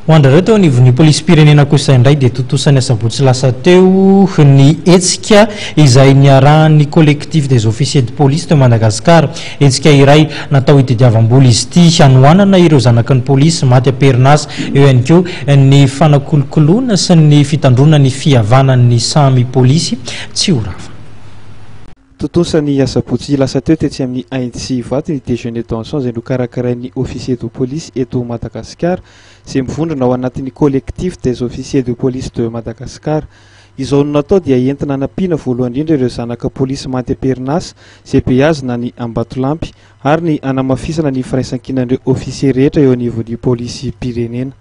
Hoandrareo teo anivon'ny polisy-pirenena kosa indray dia Tamin'ny Sabotsy lasa teo ny hetsika izay niarahan'ny collectif des officiers de police de Madagascar. Hetsika iray natao hitadiavam-bola izy ity hanoanana ireo zanaky ny polisy maty am-perinasa, eo ihany koa ny fanakolokoloana sy ny fitandrona ny fihavanan'ny samy polisy tsy ho rava. Tamin'ny Sabotsy lasa teo tetsy amin'ny aintsy vato ny déjeuner d'ensemble izay nokarakarain'ny officier de police eto Madagascar izay mivondrona ao anatin'ny collectif des officiers de police de Madagascar. Izao no natao dia entina hanampiana voalohany indrindra ireo zanaka polisy maty am-perinasa izay beazina ny ambatolampy ary ny hanamafisana ny firaisan-kinan'ireo officier rehetra eo anivon'ny polisy-pirenena.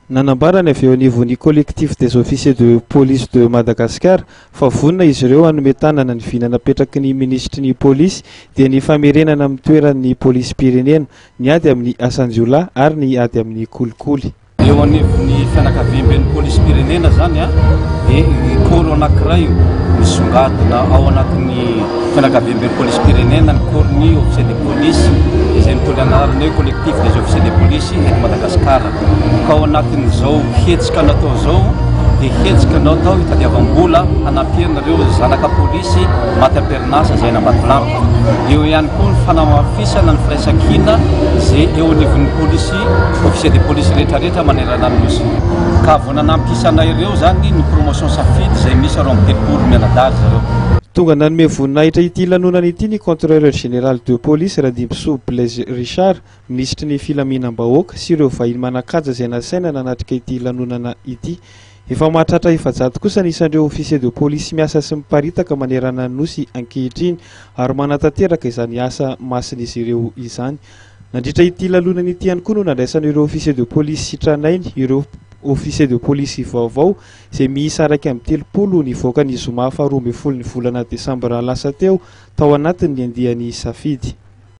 Nanambarana avy eo anivon'ny collectif des officiers de police de Madagascar fa vonona izy ireo hanome tanana ny vina napetraky ny ministry ny polisy dia ny famerenana amin'ny toeran'ny polisy-pirenena ny ady amin'ny asanjiolahy ary ny ady amin'ny kolikoly. Eo anivon'ny fianakaviam-ben'ny polisy-pirenena zany dia koro anankiray misongadina ao anatin'ny fianakaviam-ben'ny polisy-pirenena ny korony officier de police izay mitondra anarana hoe collectif des officiers de police eto Madagascar. Ka ao anatin'izao hetsika natao zao dia hetsika natao hitadiavam-bola hanampianareo zanaka polisy maty am-perinasa izay nambatolampy. Eo ihany koa ny fanamafisana ny firaisan-kina izay eo anivon'ny polisy officier de police rehetrarehetra manerana ny nosy. Ka vao nanampikisana ireo zany ny promotion safidy izay misy roa amby telopolo mianadahy zareo. Tonga nanome voninahitra ity lanonana ity ny contrôleur général de police Radimso Blaise Richard, ministry ny filaminam-bahoaka sy ireo vahiny manakaja izay nasaina nanatrika ity lanonana ity. Efa mahatratra efajato kosa nisan'ireo officier de police miasa sy miparitaka manerana ny nosy ankehitriny ary manatanteraka izany asa masin'izy ireo izany. Nandritra ity lanonana ity ihany koa no nandraisan'ireo officier de police sitranainy ireo officier de police vaovao izay miisa raiky amby telopolo nivoaka ny zoma faha 12 ny volana Desambra lasa teo tao anatin'ny andiany safidy.